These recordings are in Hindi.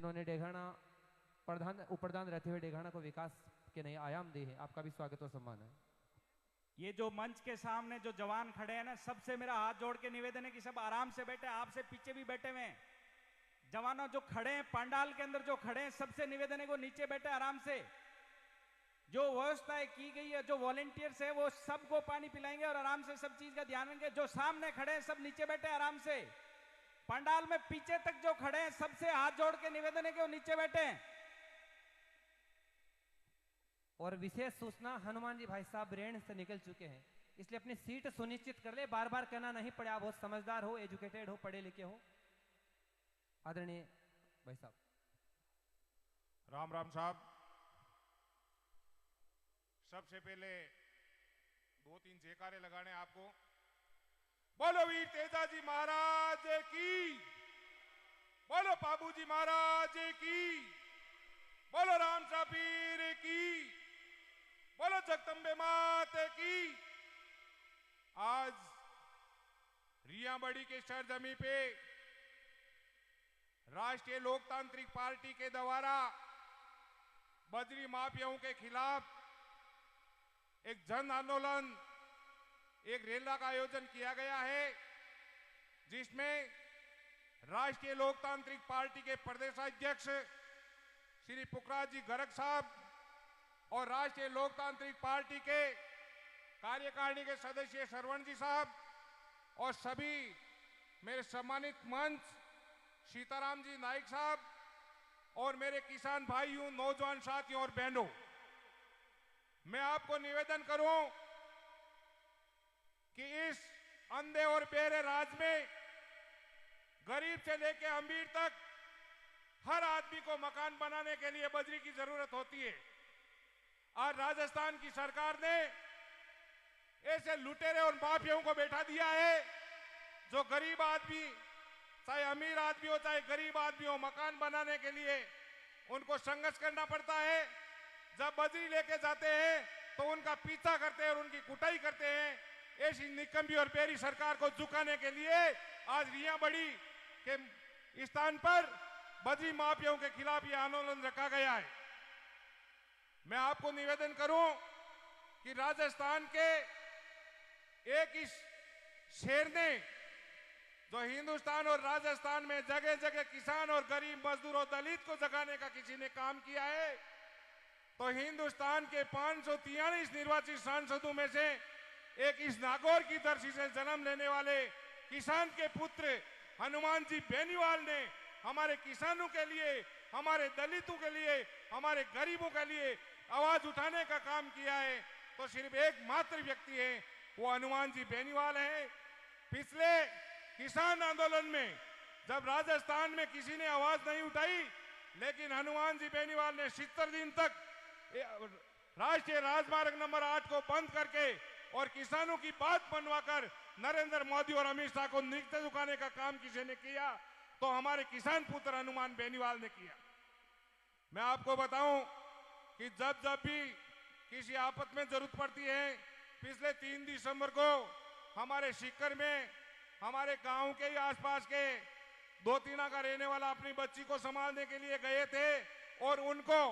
जिन्होंने डेघाना उपप्रधान रहते हुए डेघाना को विकास के नए आयाम दिए हैं, आपका भी स्वागत और सम्मान है। ये जो मंच के सामने जो जवान खड़े हैं ना, सबसे मेरा हाथ जोड़ के निवेदन है कि सब आराम से बैठे, आपसे पीछे भी बैठे हुए हैं जवानों जो खड़े हैं पंडाल के अंदर, जो खड़े हैं सबसे निवेदन है वो नीचे बैठे आराम से। जो व्यवस्थाएं की गई है, जो वॉलेंटियर्स है वो सबको पानी पिलाएंगे और आराम से सब चीज का ध्यान रखेंगे। जो सामने खड़े हैं सब नीचे बैठे आराम से। पंडाल में पीछे तक जो खड़े हैं सबसे हाथ जोड़ के निवेदन है कि वो नीचे बैठे हैं। और विशेष सूचना, हनुमान जी भाई साहब रेण से निकल चुके हैं, इसलिए अपनी सीट सुनिश्चित कर ले, बार बार कहना नहीं पड़े। आप बहुत समझदार हो, एजुकेटेड हो, पढ़े लिखे हो। आदरणीय भाई साहब। राम राम साहब, सबसे पहले 2-3 जयकारे लगाने आपको। बोलो वीर तेजाजी महाराज की, बोलो बाबूजी महाराज की, बोलो राम पीर की, बोलो जगदम्बे माते की। आज रियाबड़ी के सरजमी पे राष्ट्रीय लोकतांत्रिक पार्टी के द्वारा बजरी माफियाओं के खिलाफ एक जन आंदोलन, एक रैली का आयोजन किया गया है, जिसमें राष्ट्रीय लोकतांत्रिक पार्टी के प्रदेशाध्यक्ष श्री पुखराज जी गर्ग साहब और राष्ट्रीय लोकतांत्रिक पार्टी के कार्यकारिणी के सदस्य सरवण जी साहब और सभी मेरे सम्मानित मंच सीताराम जी नाइक साहब और मेरे किसान भाइयों, नौजवान साथियों और बहनों, मैं आपको निवेदन करूं कि इस अंधे और बेरे राज में गरीब से लेकर अमीर तक हर आदमी को मकान बनाने के लिए बजरी की जरूरत होती है। आज राजस्थान की सरकार ने ऐसे लुटेरे और माफियाओं को बैठा दिया है, जो गरीब आदमी, चाहे अमीर आदमी हो चाहे गरीब आदमी हो, मकान बनाने के लिए उनको संघर्ष करना पड़ता है। जब बजरी लेके जाते हैं तो उनका पीछा करते हैं और उनकी कुटाई करते हैं। ऐसी निकम्मी और बेरी सरकार को झुकाने के लिए आज रियाबड़ी के स्थान पर बजरी माफियाओं के खिलाफ यह आंदोलन रखा गया है। मैं आपको निवेदन करूं कि राजस्थान के एक इस शेर ने, जो हिंदुस्तान और राजस्थान में जगह जगह किसान और गरीब मजदूर और दलित को जगाने का किसी ने काम किया है, तो हिंदुस्तान के 543 निर्वाचित सांसदों में से एक इस नागौर की धरती से जन्म लेने वाले किसान के पुत्र हनुमान जी बेनीवाल ने हमारे किसानों के लिए, हमारे दलितों के लिए, हमारे गरीबों के लिए आवाज उठाने का काम किया है। तो सिर्फ एकमात्र व्यक्ति है, वो हनुमान जी बेनीवाल है। पिछले किसान आंदोलन में जब राजस्थान में किसी ने आवाज नहीं उठाई, लेकिन हनुमान जी बेनीवाल ने 70 दिन तक राष्ट्रीय राजमार्ग नंबर 8 को बंद करके और किसानों की बात बनवाकर नरेंद्र मोदी और अमित शाह को नीचे झुकाने का काम किसी ने किया, तो हमारे किसान पुत्र हनुमान बेनीवाल ने किया। मैं आपको बताऊं कि जब जब भी किसी आपत में जरूरत पड़ती है, पिछले 3 दिसंबर को हमारे सीकर में हमारे गांव के ही आसपास के 2-3 का रहने वाला अपनी बच्ची को संभालने के लिए गए थे और उनको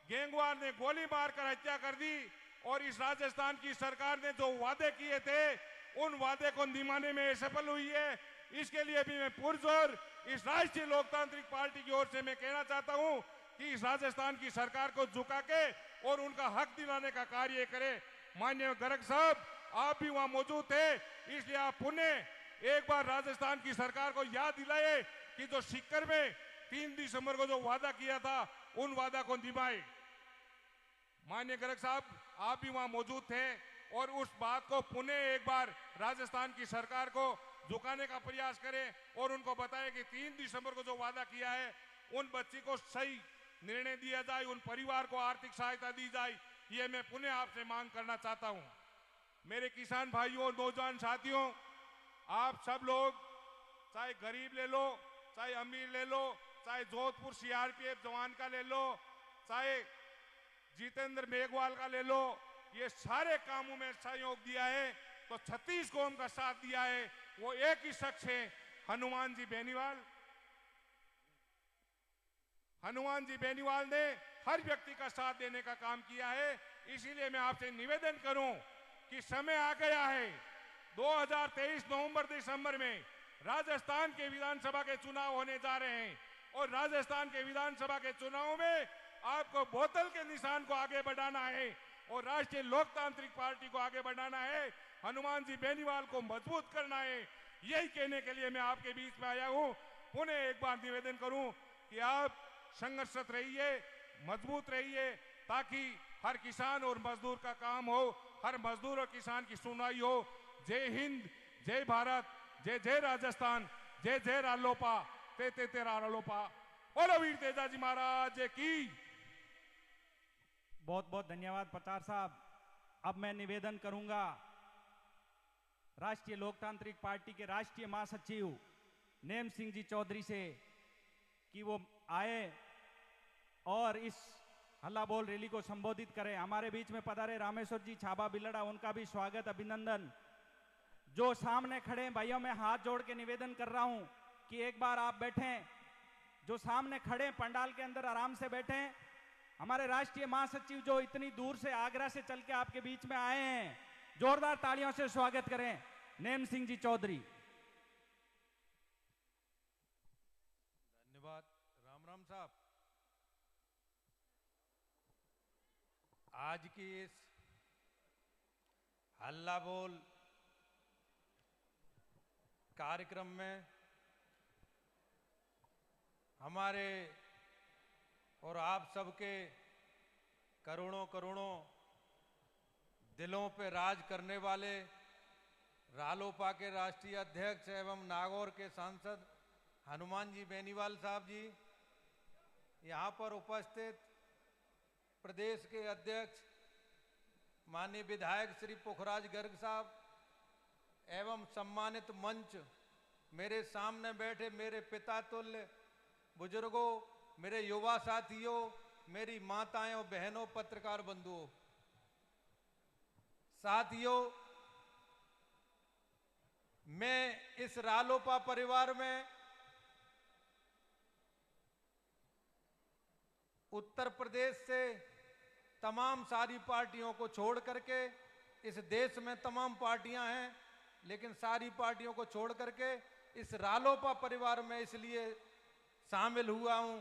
गैंगवार ने गोली मारकर हत्या कर दी। और इस राजस्थान की सरकार ने जो वादे किए थे, उन वादे को निभाने में सफल हुई है। इसके लिए भी मैं पुरजोर इस राष्ट्रीय लोकतांत्रिक पार्टी की ओर से मैं कहना चाहता हूं कि इस राजस्थान की सरकार को झुका के और उनका हक दिलाने का कार्य करे। माननीय गर्ग साहब, आप भी वहां मौजूद थे, इसलिए आप पुनः एक बार राजस्थान की सरकार को याद दिलाए कि जो सीकर में 3 दिसंबर को जो वादा किया था, उन वादा को निभाए। माननीय गर्ग साहब, आप भी वहां मौजूद थे और उस बात को पुनः एक बार राजस्थान की सरकार को झुकाने का प्रयास करें और उनको बताएं कि 3 दिसंबर को जो वादा किया है, उन बच्ची को सही निर्णय दिया जाए, उन परिवार को आर्थिक सहायता दी जाए। ये मैं पुनः आपसे मांग करना चाहता हूं। मेरे किसान भाइयों और नौजवान साथियों, आप सब लोग, चाहे गरीब ले लो, चाहे अमीर ले लो, चाहे जोधपुर सीआरपीएफ जवान का ले लो, चाहे जितेंद्र मेघवाल का ले लो, ये सारे कामों में सहयोग दिया है तो 36 कौम का साथ दिया है, वो एक ही शख्स है, हनुमान जी बेनीवाल। हनुमान जी बेनीवाल ने हर व्यक्ति का साथ देने का काम किया है। इसीलिए मैं आपसे निवेदन करूं कि समय आ गया है। 2023 नवंबर दिसंबर में राजस्थान के विधानसभा के चुनाव होने जा रहे हैं और राजस्थान के विधानसभा के चुनाव में आपको बोतल के निशान को आगे बढ़ाना है और राष्ट्रीय लोकतांत्रिक पार्टी को आगे बढ़ाना है। हनुमान जी बेनीवाल को मजबूत करना है। यही कहने के लिए मैं आपके बीच में आया हूं। पुनः एक बार निवेदन करूं कि आप संघर्षरत रहिए, मजबूत रहिए, ताकि हर किसान और मजदूर का काम हो, हर मजदूर और किसान की सुनवाई हो। जय हिंद, जय भारत, जय जय राजस्थान, जय जय रालोपा, तेरा रालोपा। बोलो वीर तेजाजी महाराज की। बहुत बहुत धन्यवाद पचार साहब। अब मैं निवेदन करूंगा राष्ट्रीय लोकतांत्रिक पार्टी के राष्ट्रीय महासचिव नेम सिंह जी चौधरी से कि वो आए और इस हल्ला बोल रैली को संबोधित करें। हमारे बीच में पधारे रामेश्वर जी छाबा बिलड़ा, उनका भी स्वागत, अभिनंदन। जो सामने खड़े भाइयों, मैं हाथ जोड़ के निवेदन कर रहा हूं कि एक बार आप बैठें। जो सामने खड़े पंडाल के अंदर आराम से बैठें। हमारे राष्ट्रीय महासचिव जो इतनी दूर से आगरा से चल के आपके बीच में आए हैं, जोरदार तालियों से स्वागत करें नेम सिंह जी चौधरी। धन्यवाद। राम राम साहब, आज की इस हल्ला बोल कार्यक्रम में हमारे और आप सबके करोड़ों करोड़ों दिलों पे राज करने वाले रालोपा के राष्ट्रीय अध्यक्ष एवं नागौर के सांसद हनुमान जी बेनीवाल साहब जी, यहाँ पर उपस्थित प्रदेश के अध्यक्ष माननीय विधायक श्री पुखराज गर्ग साहब एवं सम्मानित मंच, मेरे सामने बैठे मेरे पिता तुल्य बुजुर्गों, मेरे युवा साथियों, मेरी माताएं और बहनों, पत्रकार बंधुओं, साथियों, मैं इस रालोपा परिवार में उत्तर प्रदेश से तमाम सारी पार्टियों को छोड़ करके, इस देश में तमाम पार्टियां हैं लेकिन सारी पार्टियों को छोड़ करके इस रालोपा परिवार में इसलिए शामिल हुआ हूं।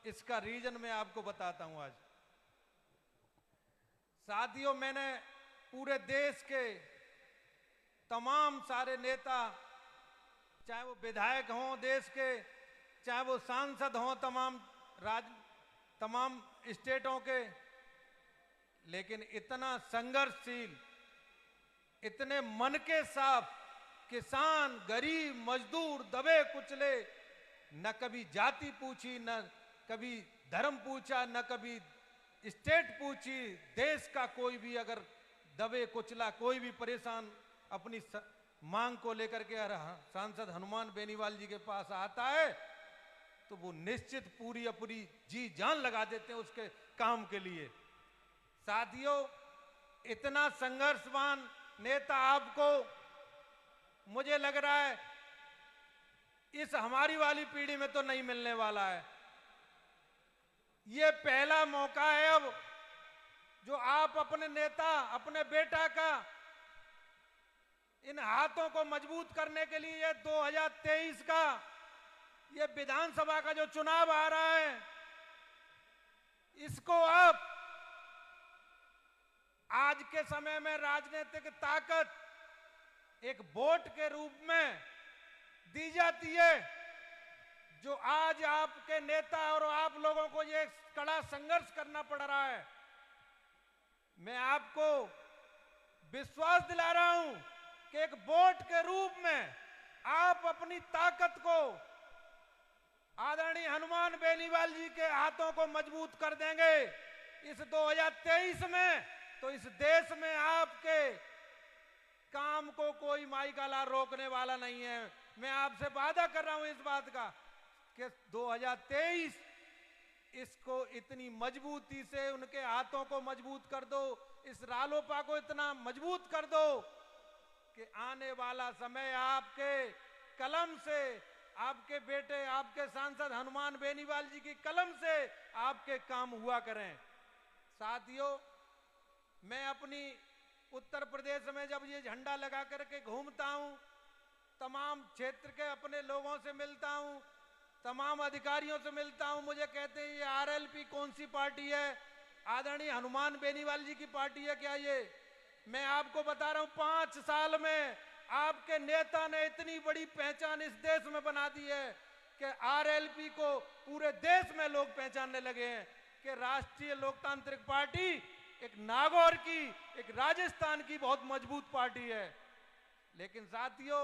इसका रीजन मैं आपको बताता हूं। आज साथियों, मैंने पूरे देश के तमाम सारे नेता, चाहे वो विधायक हों देश के, चाहे वो सांसद हों तमाम स्टेटों के, लेकिन इतना संघर्षशील, इतने मन के साफ, किसान, गरीब, मजदूर, दबे कुचले, न कभी जाति पूछी, न कभी धर्म पूछा, न कभी स्टेट पूछी। देश का कोई भी अगर दबे कुचला, कोई भी परेशान अपनी मांग को लेकर के सांसद हनुमान बेनीवाल जी के पास आता है तो वो निश्चित पूरी अपनी जी जान लगा देते हैं उसके काम के लिए। साथियों, इतना संघर्षवान नेता आपको मुझे लग रहा है इस हमारी वाली पीढ़ी में तो नहीं मिलने वाला है। ये पहला मौका है अब जो आप अपने नेता, अपने बेटा का इन हाथों को मजबूत करने के लिए ये 2023 का ये विधानसभा का जो चुनाव आ रहा है, इसको आप आज के समय में राजनीतिक ताकत एक वोट के रूप में दी जाती है। जो आज आपके नेता और आप लोगों को ये कड़ा संघर्ष करना पड़ रहा है, मैं आपको विश्वास दिला रहा हूं कि एक वोट के रूप में आप अपनी ताकत को आदरणीय हनुमान बेनीवाल जी के हाथों को मजबूत कर देंगे इस 2023 में। तो इस देश में आपके काम को कोई माई का लाल रोकने वाला नहीं है। मैं आपसे वादा कर रहा हूं इस बात का कि 2023 इसको इतनी मजबूती से उनके हाथों को मजबूत कर दो, इस रालोपा को इतना मजबूत कर दो कि आने वाला समय आपके कलम से, आपके बेटे, आपके सांसद हनुमान बेनीवाल जी की कलम से आपके काम हुआ करें। साथियों, मैं अपनी उत्तर प्रदेश में जब ये झंडा लगा करके घूमता हूं, तमाम क्षेत्र के अपने लोगों से मिलता हूं, तमाम अधिकारियों से मिलता हूं, मुझे कहते हैं ये आरएलपी कौन सी पार्टी है? आदरणीय हनुमान बेनीवाल जी की पार्टी है क्या ये? मैं आपको बता रहा हूं, 5 साल में आपके नेता ने इतनी बड़ी पहचान इस देश में बना दी है कि आरएलपी को पूरे देश में लोग पहचानने लगे हैं कि राष्ट्रीय लोकतांत्रिक पार्टी एक नागौर की, एक राजस्थान की बहुत मजबूत पार्टी है। लेकिन साथियों,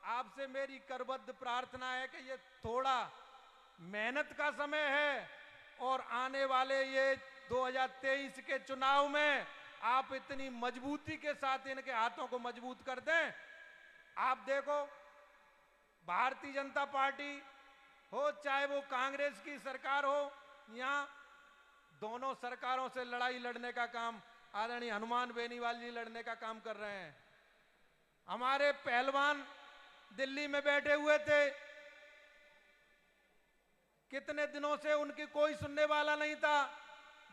आपसे मेरी करबद्ध प्रार्थना है कि ये थोड़ा मेहनत का समय है और आने वाले ये 2023 के चुनाव में आप इतनी मजबूती के साथ इनके हाथों को मजबूत कर दें। आप देखो, भारतीय जनता पार्टी हो चाहे वो कांग्रेस की सरकार हो, यहां दोनों सरकारों से लड़ाई लड़ने का काम आदरणीय हनुमान बेनीवाल जी लड़ने का काम कर रहे हैं। हमारे पहलवान दिल्ली में बैठे हुए थे, कितने दिनों से उनकी कोई सुनने वाला नहीं था।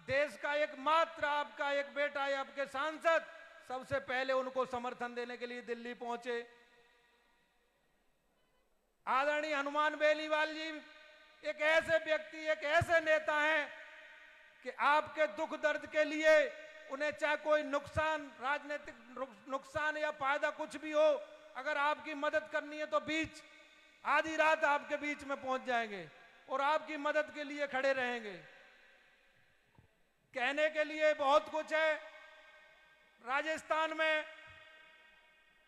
देश का एकमात्र आपका एक बेटा है, आपके सांसद सबसे पहले उनको समर्थन देने के लिए दिल्ली पहुंचे। आदरणीय हनुमान बेनीवाल जी एक ऐसे व्यक्ति, एक ऐसे नेता हैं कि आपके दुख दर्द के लिए उन्हें चाहे कोई नुकसान, राजनीतिक नुकसान या फायदा कुछ भी हो, अगर आपकी मदद करनी है तो बीच आधी रात आपके बीच में पहुंच जाएंगे और आपकी मदद के लिए खड़े रहेंगे। कहने के लिए बहुत कुछ है। राजस्थान में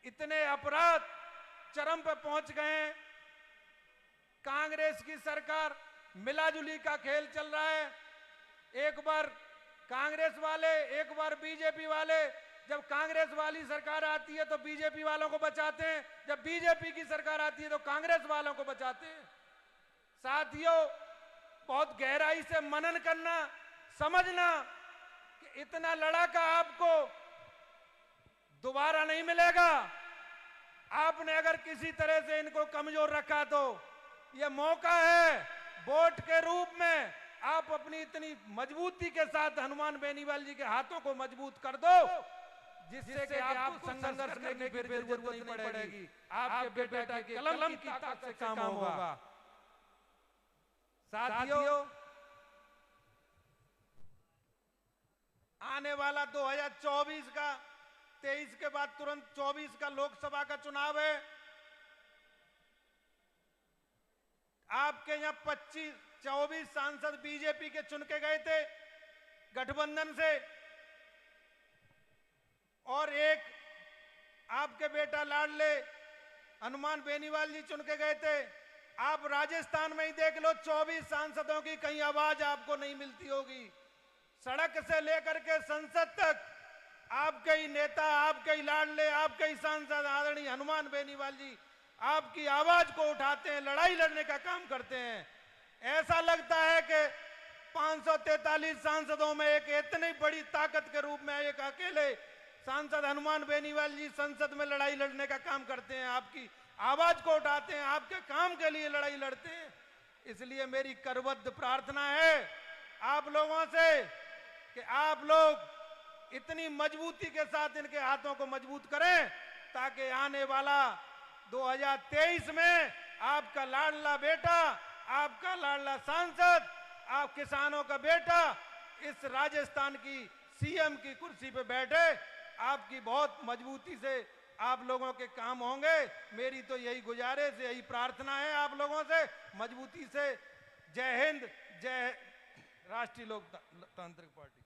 इतने अपराध चरम पर पहुंच गए हैं। कांग्रेस की सरकार, मिलाजुली का खेल चल रहा है। एक बार कांग्रेस वाले, एक बार बीजेपी वाले। जब कांग्रेस वाली सरकार आती है तो बीजेपी वालों को बचाते हैं, जब बीजेपी की सरकार आती है तो कांग्रेस वालों को बचाते हैं। साथियों, बहुत गहराई से मनन करना, समझना कि इतना लड़ाका आपको दोबारा नहीं मिलेगा। आपने अगर किसी तरह से इनको कमजोर रखा तो यह मौका है, वोट के रूप में आप अपनी इतनी मजबूती के साथ हनुमान बेनीवाल जी के हाथों को मजबूत कर दो, जिससे कि आपको संघर्ष करने की जरूरत नहीं पड़ेगी। आपके बेटा के कलम की ताकत से काम होगा। साथियों, आने वाला 2024 का, 23 के बाद तुरंत 24 का लोकसभा का चुनाव है। आपके यहां 24 सांसद बीजेपी के चुन के गए थे गठबंधन से, और एक आपके बेटा लाडले हनुमान बेनीवाल जी चुन के गए थे। आप राजस्थान में ही देख लो, 24 सांसदों की कहीं आवाज आपको नहीं मिलती होगी। सड़क से लेकर के संसद तक आपके ही नेता, आपके ही लाडले, आपके ही सांसद आदरणीय हनुमान बेनीवाल जी आपकी आवाज को उठाते हैं, लड़ाई लड़ने का काम करते हैं। ऐसा लगता है कि 543 सांसदों में एक इतनी बड़ी ताकत के रूप में एक अकेले सांसद हनुमान बेनीवाल जी संसद में लड़ाई लड़ने का काम करते हैं, आपकी आवाज को उठाते हैं, आपके काम के लिए लड़ाई लड़ते हैं। इसलिए मेरी करबद्ध प्रार्थना है आप लोगों से कि आप लोग इतनी मजबूती के साथ इनके हाथों को मजबूत करें, ताकि आने वाला 2023 में आपका लाडला बेटा, आपका लाडला सांसद, आप किसानों का बेटा इस राजस्थान की सीएम की कुर्सी पे बैठे। आपकी बहुत मजबूती से आप लोगों के काम होंगे। मेरी तो यही गुजारिश, यही प्रार्थना है आप लोगों से, मजबूती से। जय हिंद, जय राष्ट्रीय लोकतांत्रिक पार्टी।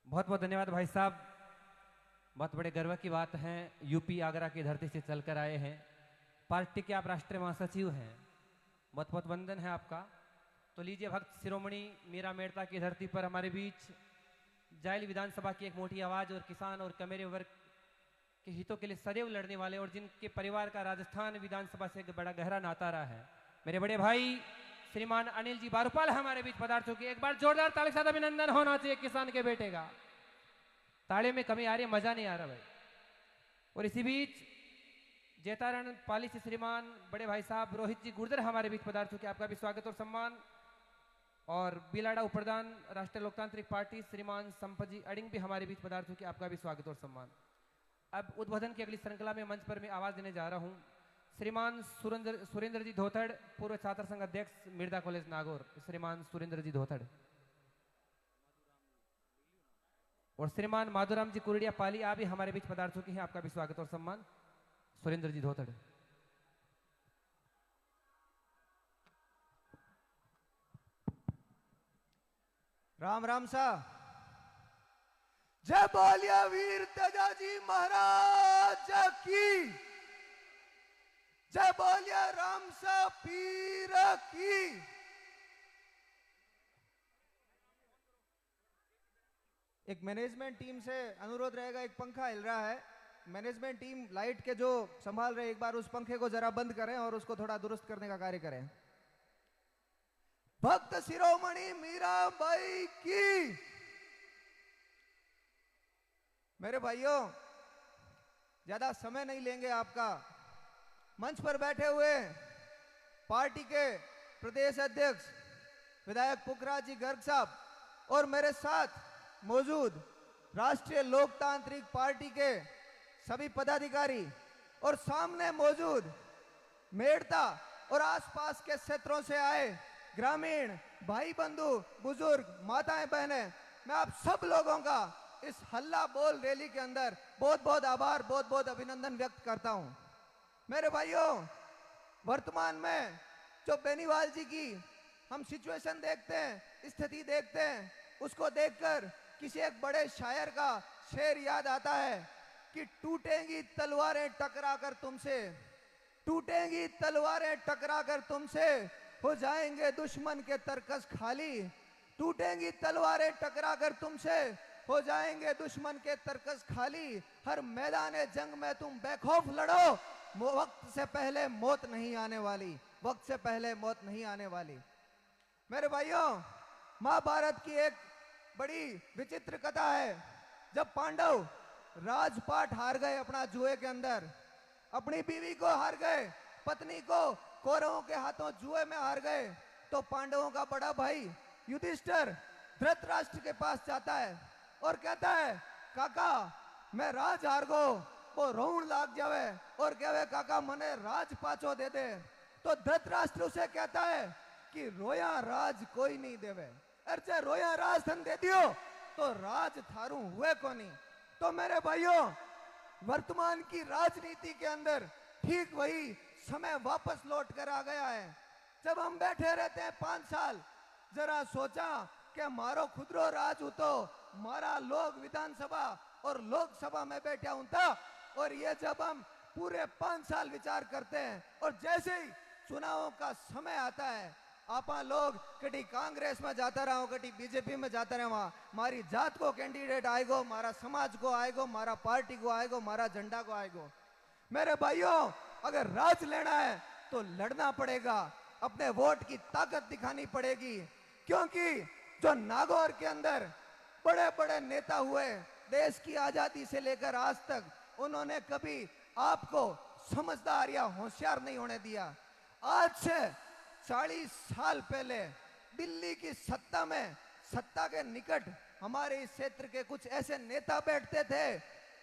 बहुत बहुत धन्यवाद भाई साहब। बहुत बड़े गर्व की बात है, यूपी आगरा की धरती से चलकर आए हैं, पार्टी के आप राष्ट्रीय महासचिव हैं। बहुत बहुत वंदन है आपका। तो लीजिए, भक्त शिरोमणि मीरा मेड़ता की धरती पर हमारे बीच जायल विधानसभा की एक मोटी आवाज और किसान और कमेरे वर्ग के हितों के लिए सदैव लड़ने वाले और जिनके परिवार का राजस्थान विधानसभा से बड़ा गहरा नाता रहा है, मेरे बड़े भाई श्रीमान अनिल जी बारूपाल हमारे बीच पधार चुके। एक बार जोरदार ताली के साथ अभिनंदन होना चाहिए किसान के बेटे का। ताले में कमी आ रही है, मजा नहीं आ रहा भाई। और इसी बीच जैतारण पाली से श्रीमान बड़े भाई साहब रोहित जी गुर्जर हमारे बीच पधार चुके, आपका भी स्वागत और सम्मान। और बिलाड़ा उपप्रधान राष्ट्रीय लोकतांत्रिक पार्टी श्रीमान संपत जी अडिंग भी हमारे बीच पधार चुके, आपका भी स्वागत और सम्मान। अब उद्बोधन की अगली श्रृंखला में मंच पर मैं आवाज देने जा रहा हूं श्रीमान सुरेंद्र जी धोथड़, पूर्व छात्र संघ अध्यक्ष मिर्दा कॉलेज नागौर। श्रीमान सुरेंद्र जी धोथड़ और श्रीमान माधुराम जी कुरडिया पाली आप भी हमारे बीच पधार चुके हैं, आपका भी स्वागत और सम्मान। सुरेंद्र जी धोथड़। राम राम सा। जय बोलिया वीर तेजाजी महाराज की, जय बोलिया राम सा पीर की। एक मैनेजमेंट टीम से अनुरोध रहेगा, एक पंखा हिल रहा है, मैनेजमेंट टीम लाइट के जो संभाल रहे एक बार उस पंखे को जरा बंद करें और उसको थोड़ा दुरुस्त करने का कार्य करें। भक्त शिरोमणि मीराबाई की। मेरे भाइयों, ज्यादा समय नहीं लेंगे आपका। मंच पर बैठे हुए पार्टी के प्रदेश अध्यक्ष विधायक पुखराज जी गर्ग साहब और मेरे साथ मौजूद राष्ट्रीय लोकतांत्रिक पार्टी के सभी पदाधिकारी और सामने मौजूद मेड़ता और आसपास के क्षेत्रों से आए ग्रामीण भाई बंधु बुजुर्ग माताएं बहनें, मैं आप सब लोगों का इस हल्ला बोल रैली के अंदर बहुत बहुत आभार, बहुत बहुत अभिनंदन व्यक्त करता हूं। मेरे भाइयों, वर्तमान में जो बेनीवाल जी की हम सिचुएशन देखते हैं, स्थिति देखते हैं, उसको देखकर किसी एक बड़े शायर का शेर याद आता है कि टूटेंगी तलवारें टकराकर तुमसे, टूटेंगी तलवारें टकराकर तुमसे, हो जाएंगे दुश्मन के तरकस खाली, टूटेंगी तलवारें टकराकर तुमसे, हो जाएंगे दुश्मन के तरकस खाली। हर मैदान जंग में तुम बेखौफ लड़ो, वक्त से पहले मौत नहीं आने वाली, वक्त से पहले मौत नहीं आने वाली। मेरे भाइयों, महाभारत की एक बड़ी विचित्र कथा है। जब पांडव राजपाट हार गए अपना जुए के अंदर, अपनी बीवी को हार गए, पत्नी को कौरवों के हाथों जुए में हार गए, तो पांडवों का बड़ा भाई युधिष्ठिर धृतराष्ट्र के पास जाता है और कहता है, काका मैं राज हार गो, वो रोण लाग जावे और कहवे काका मने राज पाछो दे दे। तो धृतराष्ट्र उसे कहता है कि रोया राज कोई नहीं देवे, अरे रोया राज धन दे दियो तो राज थारू हुए को नहीं। तो मेरे भाइयों, वर्तमान की राजनीति के अंदर ठीक वही समय वापस लौट कर आ गया है। जब हम बैठे रहते हैं 5 साल, जरा सोचा कि मारो खुदरो राज हो तो मारा लोग विधानसभा और लोकसभा में बैठा हूं था, और ये जब हम पूरे 5 साल विचार करते हैं और जैसे ही चुनावों का समय आता है, आपा लोग कटी कांग्रेस में जाता रहो, कटी बीजेपी में जाता रहो, मारी जात को कैंडिडेट आएगो, मारा समाज को आएगो, मारा पार्टी को आएगो, मारा झंडा को आएगो। मेरे भाइयों, अगर राज लेना है तो लड़ना पड़ेगा, अपने वोट की ताकत दिखानी पड़ेगी, क्योंकि जो नागौर के अंदर बड़े बड़े नेता हुए देश की आजादी से लेकर आज तक, उन्होंने कभी आपको समझदार या होशियार नहीं होने दिया। आज से 40 साल पहले दिल्ली की सत्ता में, सत्ता के निकट हमारे इस क्षेत्र के कुछ ऐसे नेता बैठते थे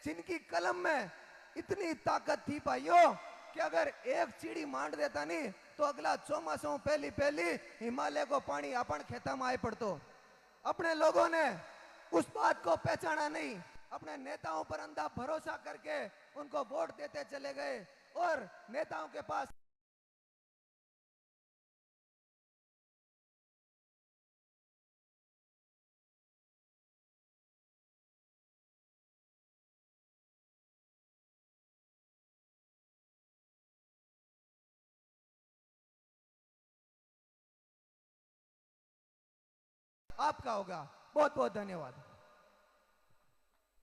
जिनकी कलम में इतनी ताकत थी भाइयों कि अगर एक चिड़ी मांड देता नहीं तो अगला चौमासों पहली पहली हिमालय को पानी अपन खेता में आए पड़तो। अपने लोगों ने उस बात को पहचाना नहीं, अपने नेताओं पर अंधा भरोसा करके उनको वोट देते चले गए और नेताओं के पास आपका होगा। बहुत बहुत धन्यवाद।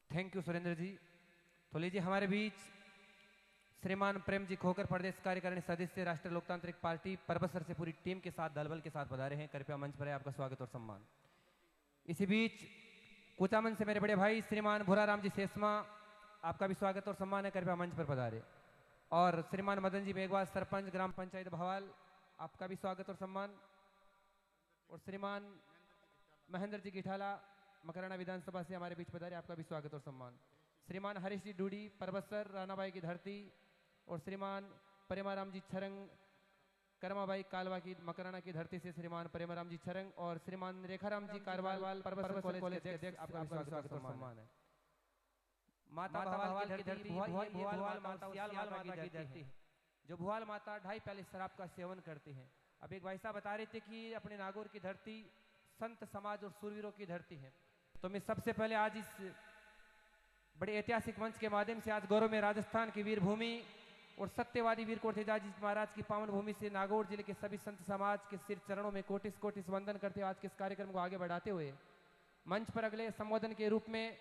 थैंक यू सुरेंद्र जी। तो लीजिए हमारे बीच श्रीमान प्रेम जी खोकर, प्रदेश कार्यकारिणी सदस्य राष्ट्रीय लोकतांत्रिक पार्टी परबसर से पूरी टीम के साथ दलबल के साथ पधारे हैं। कृपया मंच पर है, आपका स्वागत और सम्मान। इसी बीच कुचामन से मेरे बड़े भाई श्रीमान भूराराम जी सेसमा, आपका भी स्वागत और सम्मान है, कृपया मंच पर पधारे। और श्रीमान मदन जी मेघवाल, सरपंच ग्राम पंचायत भवाल, आपका भी स्वागत और सम्मान। और श्रीमान महेंद्र जी गिठाला, मकराना विधानसभा से हमारे बीच पधारे, आपका भी स्वागत और सम्मान। श्रीमान हरीश जी डूडी, परबसर रानाबाई की धरती, और श्रीमान प्रेमाराम जी छरंग, करमाबाई कालवा की मकराना की धरती से श्रीमान प्रेमाराम जी छरंग, और श्रीमान रेखाराम जी कारवाल, परबसर कॉलेज के अध्यक्ष, आपका भी स्वागत और सम्मान है। माता भवाल की धरती भुआल माता सियाल माता की धरती है, जो भुआल माता 2.5 प्याले शराब का सेवन करती हैं। अब एक भाई साहब बता रहे थे कि अपने नागौर की धरती संत समाज और सूरवीरों की धरती है, तो मैं सबसे पहले आज इस बड़े ऐतिहासिक मंच के माध्यम से आज गौरव में राजस्थान की वीर भूमि और सत्यवादी वीर कोठेदार जी महाराज की पावन भूमि से नागौर जिले के सभी संत समाज के सिर चरणों में कोटिस कोटिस वंदन करते हुए आज के इस कार्यक्रम को आगे बढ़ाते हुए मंच पर अगले संबोधन के रूप में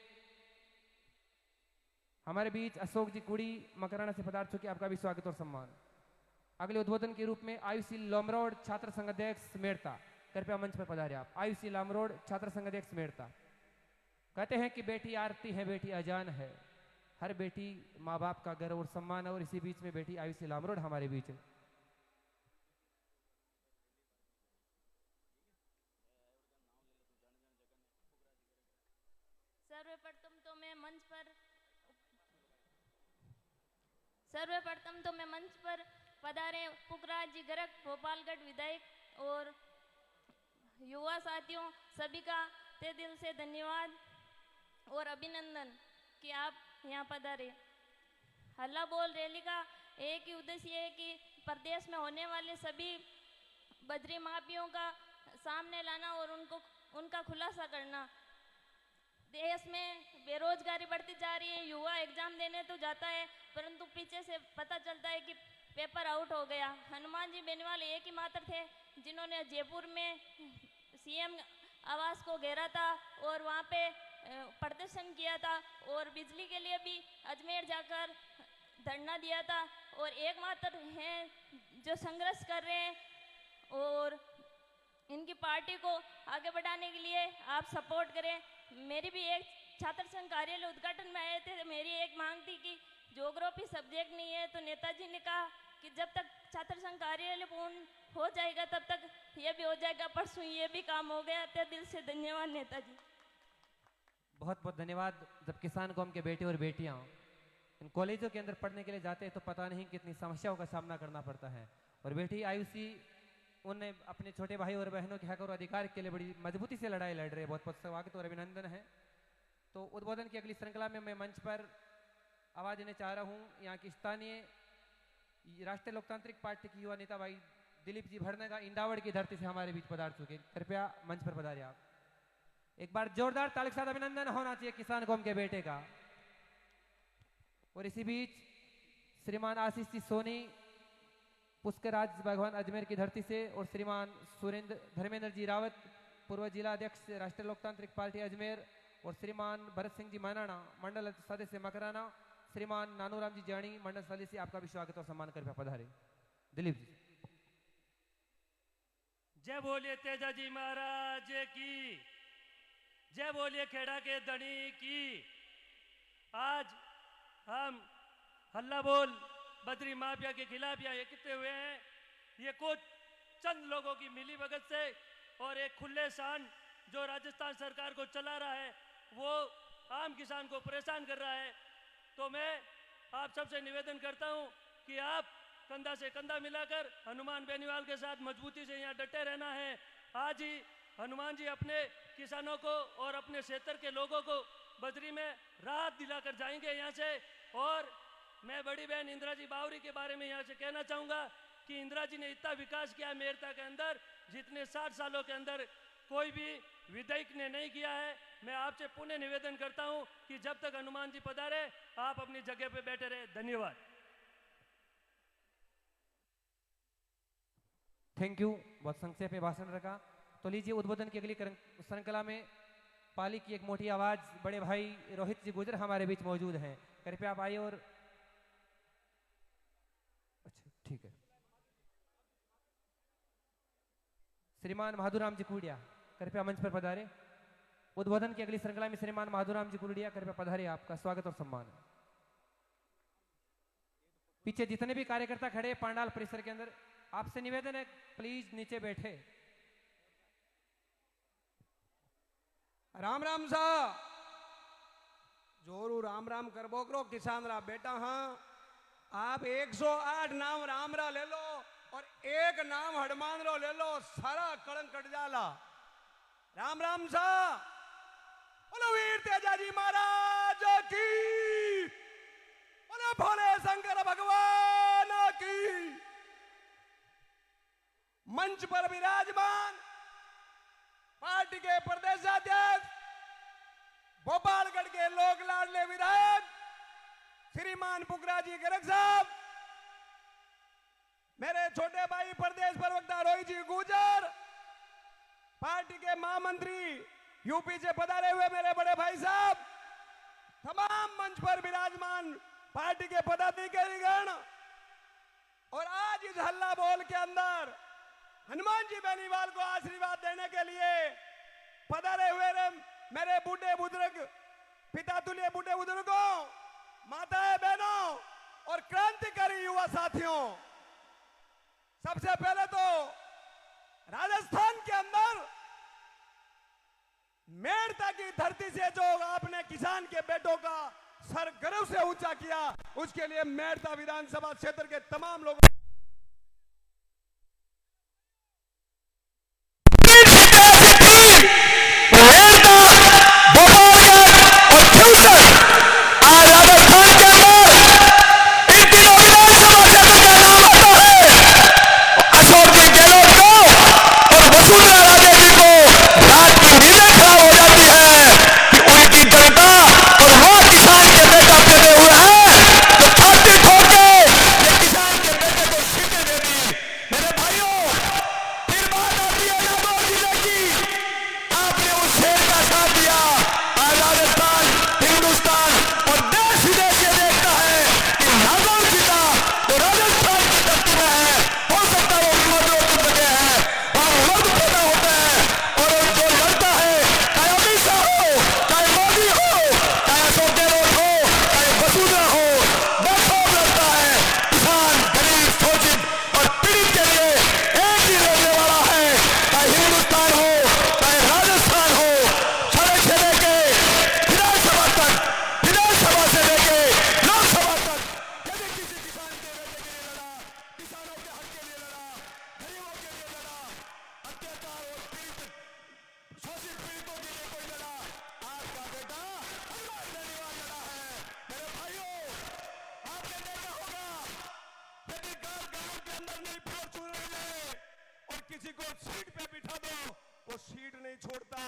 हमारे बीच अशोक जी कुड़ी मकराना से पधार चुके, आपका भी स्वागत और सम्मान। अगले उद्बोधन के रूप में आयुषी लामरोड छात्र संघ अध्यक्ष मेड़ता, कृपया मंच पर पधारे आप। आयुषी लामरोड छात्र संघ अध्यक्ष मेड़ता। कहते हैं कि बेटी आरती है, बेटी अजान है, हर बेटी माँ बाप का गर्व और सम्मान है, और इसी बीच में बेटी आयुषी लामरोड हमारे बीच है। सर्वप्रथम तो मैं मंच पर पधारे पुखराज जी गर्ग, भोपालगढ़ विधायक, और युवा साथियों सभी का तहे दिल से धन्यवाद और अभिनंदन कि आप यहाँ पधारे। हल्ला बोल रैली का एक ही उद्देश्य है कि प्रदेश में होने वाले सभी बजरी माफियों का सामने लाना और उनका खुलासा करना। देश में बेरोजगारी बढ़ती जा रही है, युवा एग्जाम देने तो जाता है परंतु पीछे से पता चलता है कि पेपर आउट हो गया। हनुमान जी बेनीवाल एक ही मात्र थे जिन्होंने जयपुर में सीएम आवास को घेरा था और वहाँ पे प्रदर्शन किया था, और बिजली के लिए भी अजमेर जाकर धरना दिया था, और एकमात्र हैं जो संघर्ष कर रहे हैं, और इनकी पार्टी को आगे बढ़ाने के लिए आप सपोर्ट करें। मेरी भी एक छात्र संघ कार्यालय उद्घाटन में आए थे, मेरी एक मांग थी कि ज्योग्राफी सब्जेक्ट नहीं है, तो नेताजी ने कहा कि जब तक छात्र संघ कार्यालय पूर्ण हो जाएगा तब तक ये भी हो जाएगा, परसों ये भी काम हो गया। तो दिल से धन्यवाद नेताजी। बहुत बहुत धन्यवाद। जब किसान कौम के बेटे और बेटियां इन कॉलेजों के अंदर पढ़ने के लिए जाते हैं तो पता नहीं कितनी समस्याओं का सामना करना पड़ता है, और बेटी आयुषी उन्हें अपने छोटे भाई और बहनों के हक और अधिकार के लिए बड़ी मजबूती से लड़ाई लड़ रहे हैं। बहुत बहुत स्वागत और अभिनंदन है। तो उद्बोधन की अगली श्रृंखला में मैं मंच पर आवाज देना चाह रहा हूँ यहाँ की स्थानीय राष्ट्रीय लोकतांत्रिक पार्टी की युवा नेता भाई दिलीप जी भरनेगा, इंडावड़ की धरती से हमारे बीच पधार चुके, कृपया मंच पर पधारिए आप। एक बार जोरदार ताली के साथ अभिनंदन होना चाहिए किसान कौम के बेटे का। और इसी बीच श्रीमान आशीष जी सोनी पुष्कराज भगवान अजमेर की धरती से, और श्रीमान सुरेंद्र धर्मेंद्र जी रावत पूर्व जिला अध्यक्ष राष्ट्रीय लोकतांत्रिक पार्टी अजमेर, और श्रीमान भरत सिंह जी मनाना मंडल सदस्य मकराना, श्रीमान नानूराम जी जानी मंडल सदस्य, आपका भी स्वागत और सम्मान कर पधारे। दिलीप जी। जय बोलिए तेजा जी महाराज की, जय बोलिए खेड़ा के धनी की। आज हम हल्ला बोल बद्री माफिया के खिलाफ यहाँ एकत्रित हुए हैं। ये कुछ चंद लोगों की मिली भगत से और एक खुले शान जो राजस्थान सरकार को चला रहा है वो आम किसान को परेशान कर रहा है। तो मैं आप सबसे निवेदन करता हूँ कि आप कंधा से कंधा मिलाकर हनुमान बेनीवाल के साथ मजबूती से यहाँ डटे रहना है। आज ही हनुमान जी अपने किसानों को और अपने क्षेत्र के लोगों को बद्री में राहत दिलाकर जाएंगे यहाँ से। और मैं बड़ी बहन इंदिरा जी बावरी के बारे में यहाँ से कहना चाहूँगा कि इंदिरा जी ने इतना विकास किया मेरता के अंदर जितने 60 सालों के अंदर कोई भी विधायक ने नहीं किया है। मैं आपसे पुनः निवेदन करता हूँ कि जब तक हनुमान जी पधारे आप अपनी जगह पे बैठे रहे। धन्यवाद। थैंक यू, बहुत संक्षेप में भाषण रखा। तो लीजिए उद्बोधन की अगली श्रृंखला में पाली की एक मोटी आवाज बड़े भाई रोहित जी गुजर हमारे बीच मौजूद हैं, कृपया आप आइए। और अच्छा ठीक है, श्रीमान माधुराम जी कुड़िया कृपया मंच पर पधारे। उद्बोधन की अगली श्रृंखला में श्रीमान माधुराम जी कुड़िया कृपया पधारे, आपका स्वागत और सम्मान। पीछे जितने भी कार्यकर्ता खड़े हैं पांडाल परिसर के अंदर, आपसे निवेदन है प्लीज नीचे बैठे। राम राम सा जोरू राम राम कर बोकरो किसान रा बेटा। हाँ आप 108 नाम राम रा ले लो और एक नाम हनुमान रो ले लो, सारा कलंक कट जाला। राम राम सा बोलो वीर तेजाजी महाराज की, बोलो भोले शंकर भगवान की। मंच पर विराजमान पार्टी के प्रदेशाध्यक्ष भोपालगढ़ के लोक लाडले विधायक श्रीमान पुखराजी गर्ग साहब, मेरे छोटे भाई प्रदेश प्रवक्ता रोहित जी गुजर, पार्टी के महामंत्री यूपी से पधारे हुए मेरे बड़े भाई साहब, तमाम मंच पर विराजमान पार्टी के पदाधिकारीगण, और आज इस हल्ला बोल के अंदर हनुमान जी बेनीवाल को आशीर्वाद देने के लिए पधारे हुए मेरे बूढ़े बुजुर्ग, पिता तुल्य बूढ़े बुजुर्गों, माताएं बहनों और क्रांतिकारी युवा साथियों, सबसे पहले तो राजस्थान के अंदर मेड़ता की धरती से जो आपने किसान के बेटों का सर गर्व से ऊंचा किया, उसके लिए मेड़ता विधानसभा क्षेत्र के तमाम लोगों किसी को सीट पे बिठा दो, वो सीट नहीं छोड़ता,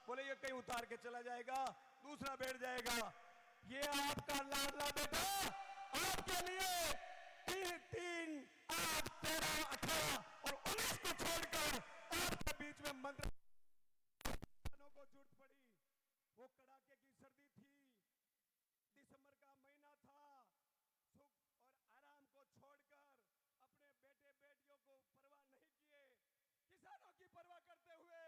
बोले ये कहीं उतार के चला जाएगा, दूसरा बैठ जाएगा। ये आपका लाडला बेटा आपके लिए 3, 8, 13, 18 और 19 को छोड़कर आपके बीच में मंत्र को जरूरत पड़ी। वो कड़ाके की सर्दी थी, दिसंबर का महीना था, सुख और आराम को छोड़कर अपने बेटे बेटियों को परवाह नहीं किए, किसानों की परवाह करते हुए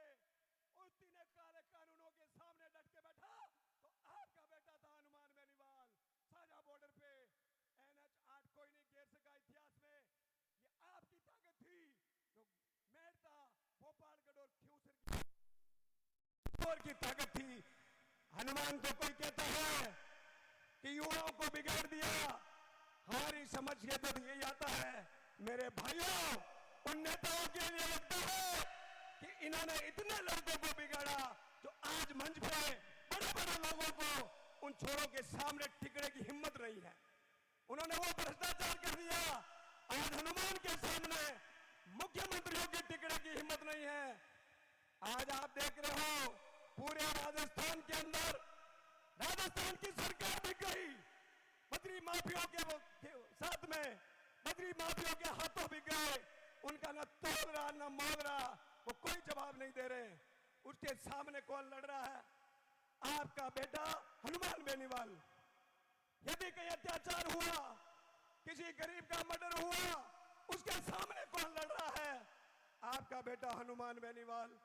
उस दिन काले कानूनों के सामने डट के बैठा, तो आपका बेटा था हनुमान बेनीवाल। साझा बॉर्डर पे NH 8 कोई नहीं घेर सका इतिहास में, ये आपकी ताकत थी जो मेड़ता, भोपालगढ़ और खियूसर की ताकत थी। हनुमान को कोई कहता है कि युवाओं को बिगाड़ दिया, हमारी समझ के तो यही आता है मेरे भाइयों, उन नेताओं के लिए लगता है कि इन्होंने इतने लड़कों को बिगाड़ा जो आज मंच पे बड़े बड़े लोगों को उन छोरों के सामने टिकने की हिम्मत नहीं है। उन्होंने वो भ्रष्टाचार कर दिया, आज हनुमान के सामने मुख्यमंत्रियों के टिकने की हिम्मत नहीं है। आज आप देख रहे हो पूरे राजस्थान के अंदर राजस्थान की सरकार भी गई, बद्री माफियों के साथ में बद्री माफियों के हाथों भी गए, उनका न तोड़ रहा न मोड़ रहा, वो कोई जवाब नहीं दे रहे। उसके सामने कौन लड़ रहा है? आपका बेटा हनुमान बेनीवाल। यदि कोई अत्याचार हुआ, किसी गरीब का मर्डर हुआ, उसके सामने कौन लड़ रहा है? आपका बेटा हनुमान बेनीवाल।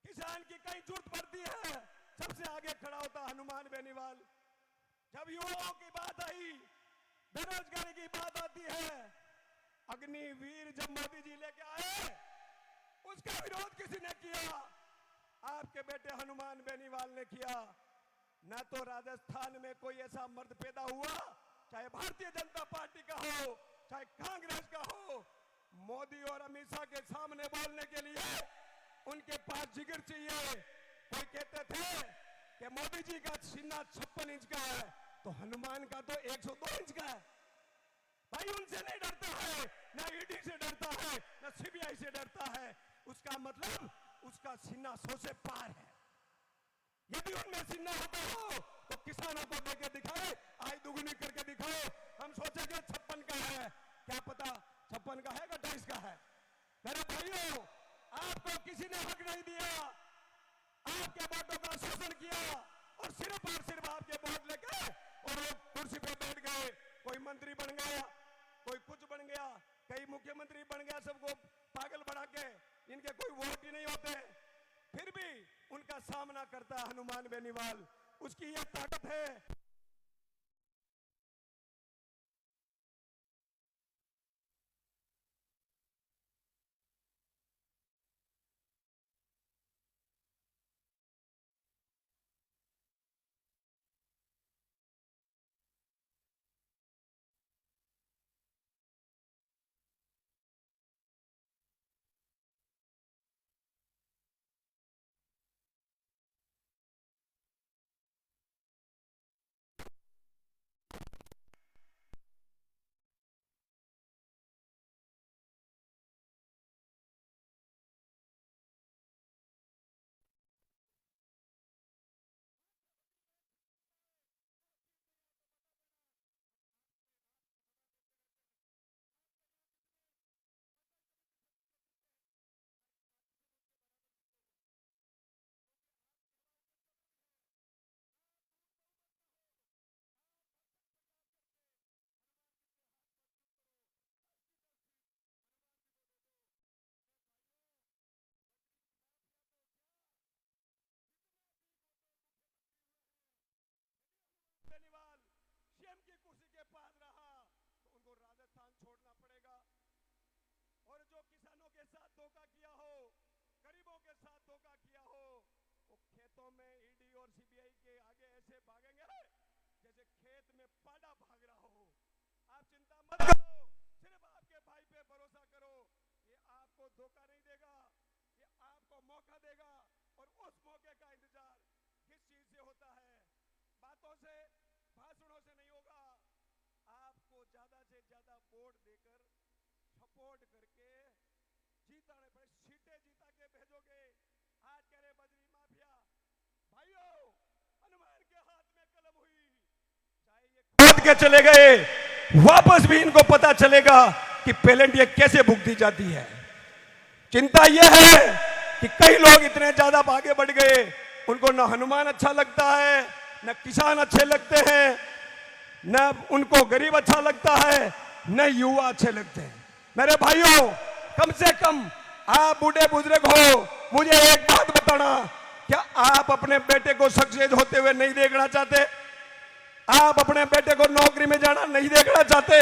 किसान की कहीं जरूरत पड़ती है, सबसे आगे खड़ा होता हनुमान बेनीवाल। जब युवाओं की बात आई, बेरोजगारी की बात आती है, अग्निवीर जब मोदी जी लेके आए उसका विरोध किसी ने किया? आपके बेटे हनुमान बेनीवाल ने किया। न तो राजस्थान में कोई ऐसा मर्द पैदा हुआ, चाहे भारतीय जनता पार्टी का हो चाहे कांग्रेस का हो, मोदी और अमित शाह के सामने बोलने के लिए उनके पास जिगर चाहिए। कोई कहते थे कि मोदी जी का सीना 56 इंच का है, तो हनुमान का तो 102 इंच का है। भाई उनसे नहीं डरता है, ना ईडी से डरता है, ना सीबीआई से डरता है। उसका मतलब उसका सीना 100 से पार है। यदि उनमें सीना होता हो तो किसानों को देके दिखाए, आय दुगुनी करके दिखाओ। हम सोचेंगे 56 का है, क्या पता 56 का है, 28 का है। मेरे भाइयों, आपको किसी ने हक नहीं दिया, आपके वोटों का शोषण किया और सिर्फ आपके वोट लेके और वो कुर्सी पे बैठ गए। कोई मंत्री बन गया, कोई कुछ बन गया, कई मुख्यमंत्री बन गया, सबको पागल बना के। इनके कोई वोट ही नहीं होते, फिर भी उनका सामना करता है हनुमान बेनीवाल। उसकी यह ताकत है। बेनीवाल सीएम की कुर्सी के पास रहा तो उनको राजस्थान छोड़ना पड़ेगा। और जो किसानों के साथ धोखा किया हो, गरीबों के साथ धोखा किया हो, वो खेतों में ईडी और सीबीआई के आगे ऐसे भागेंगे जैसे खेत में पाड़ा भाग रहा हो। आप चिंता मत करो, सिर्फ आपके भाई पे भरोसा करो। ये आपको धोखा नहीं देगा, ये आपको मौका देगा। और उस मौके का इंतजार किस चीज से होता है? बातों से, भाषणों से नहीं होगा। आपको ज्यादा से ज्यादा वोट देकर सपोर्ट करके जीताने पड़े। सीटें जीता के भेजोगे। आज कह रहे बजरी माफिया, भाइयों हनुमान के हाथ में कलम हुई, चाहे ये खोद के चले गए, वापस भी इनको पता चलेगा कि पेलेंट ये कैसे भुगती जाती है। चिंता यह है कि कई लोग इतने ज्यादा आगे बढ़ गए, उनको न हनुमान अच्छा लगता है, न किसान अच्छे लगते हैं, न उनको गरीब अच्छा लगता है, न युवा अच्छे लगते हैं। मेरे भाइयों, कम से कम आप बूढ़े बुजुर्ग हो, मुझे एक बात बताना, क्या आप अपने बेटे को सक्सेस होते हुए नहीं देखना चाहते? आप अपने बेटे को नौकरी में जाना नहीं देखना चाहते?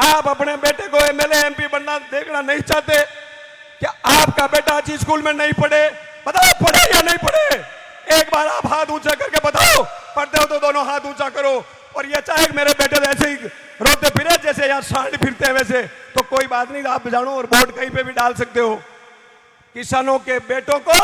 आप अपने बेटे को एमएलए एमपी बनना देखना नहीं चाहते? क्या आपका बेटा अच्छी स्कूल में नहीं पढ़े? बताओ पढ़े या नहीं पढ़े? एक बार आप हाथ ऊंचा करके बताओ। पढ़ते हो तो दोनों हाथ ऊंचा करो। और ये चाहे मेरे बेटे ऐसे ही रोते फिरे जैसे यार सांड फिरते हैं वैसे, तो कोई बात नहीं, आप जानो और वोट कहीं पे भी डाल सकते हो। किसानों के बेटों को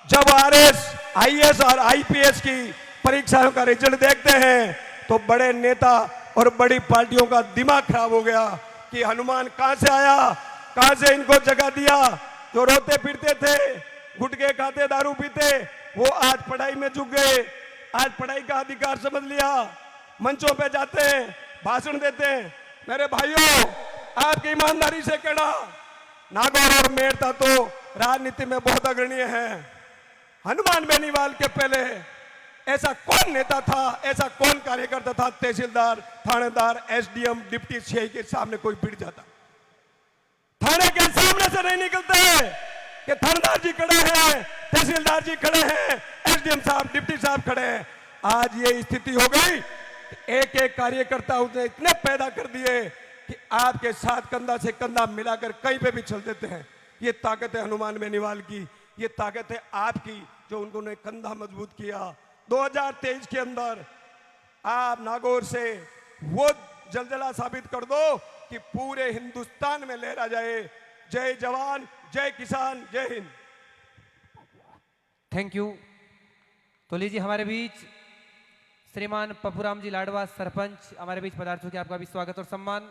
जब आरएस, आईएएस और आईपीएस की परीक्षाओं का रिजल्ट देखते हैं तो बड़े नेता और बड़ी पार्टियों का दिमाग खराब हो गया कि हनुमान कहां से आया, कहां से इनको जगह दिया। जो रोते फिरते थे, गुटखे खाते, दारू पीते, वो आज पढ़ाई में झुक गए। आज पढ़ाई का अधिकार समझ लिया, मंचों पे जाते हैं, भाषण देते हैं। मेरे भाइयों, आपकी ईमानदारी से कहना, नागौर और मेड़ता तो राजनीति में बहुत अग्रणीय है। हनुमान बेनीवाल के पहले ऐसा कौन नेता था, ऐसा कौन कार्यकर्ता था, तहसीलदार, थानेदार, एसडीएम, डिप्टी सीआई के सामने कोई भिड़ जाता? थाने के सामने से नहीं निकलते हैं कि थानेदार जी खड़े हैं, तहसीलदार जी खड़े हैं, एसडीएम साहब, डिप्टी साहब खड़े हैं। आज ये स्थिति हो गई एक एक कार्यकर्ता उसने इतने पैदा कर दिए कि आपके साथ कंधा से कंधा मिलाकर कहीं पे भी चल देते हैं। ये ताकत है हनुमान बेनीवाल की, ये ताकत है आपकी, जो उन्होंने कंधा मजबूत किया। 2023 के अंदर आप नागौर से वो जलजला साबित कर दो कि पूरे हिंदुस्तान में लहरा जाए। जय जवान, जय किसान, जय हिंद। Thank you. तो लीजिए हमारे बीच श्रीमान पप्पूराम जी लाडवा सरपंच हमारे बीच पधार चुके, आपका भी स्वागत और सम्मान।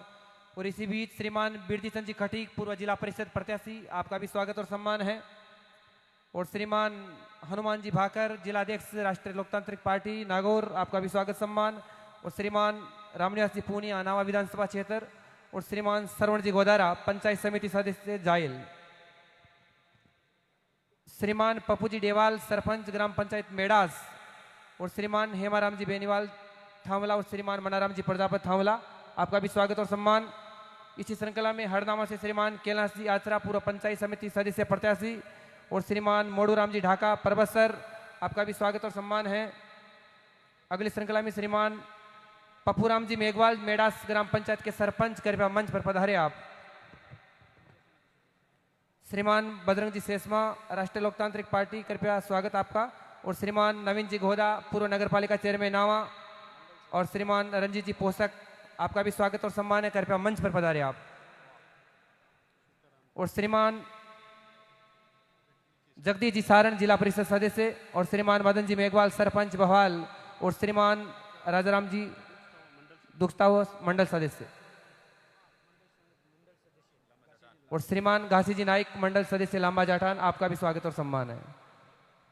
और इसी बीच श्रीमान बिरजी चंद जी खटीक पूर्व जिला परिषद प्रत्याशी, आपका भी स्वागत और सम्मान है। और श्रीमान हनुमान जी भाकर जिलाध्यक्ष राष्ट्रीय लोकतांत्रिक पार्टी नागौर, आपका भी स्वागत सम्मान। और श्रीमान रामनिवास जी पूनिया नावा विधानसभा क्षेत्र, और श्रीमान सरवण जी गोदारा पंचायत समिति सदस्य जायल, श्रीमान पप्पू जी डेवाल सरपंच ग्राम पंचायत मेडास, और श्रीमान हेमाराम जी बेनीवाल थांवला, और श्रीमान मनाराम जी प्रजापत थांवला, आपका भी स्वागत और सम्मान। इसी श्रृंखला में हरनामा से श्रीमान कैलाश जी आचरा पूर्व पंचायत समिति सदस्य प्रत्याशी, और श्रीमान मोडूराम जी ढाका परबसर, आपका भी स्वागत और सम्मान है। अगली श्रृंखला में श्रीमान पप्पूराम जी मेघवाल मेडास ग्राम पंचायत के सरपंच, कृपया मंच पर पधारे आप। श्रीमान बजरंग जी सेसमा राष्ट्रीय लोकतांत्रिक पार्टी, कृपया स्वागत आपका। और श्रीमान नवीन जी घोदा पूर्व नगर पालिका चेयरमैन नावा, और श्रीमान रंजीत जी पोषक, आपका भी स्वागत और सम्मान है, कृपया मंच पर पधारे आप। और श्रीमान जगदीश जी सारण जिला परिषद सदस्य, और श्रीमान मदन जी मेघवाल सरपंच बहवाल, और श्रीमान राजाराम जी दुखताव मंडल सदस्य, और श्रीमान घासी जी नाइक मंडल सदस्य लांबा जाटान, आपका भी स्वागत और सम्मान है।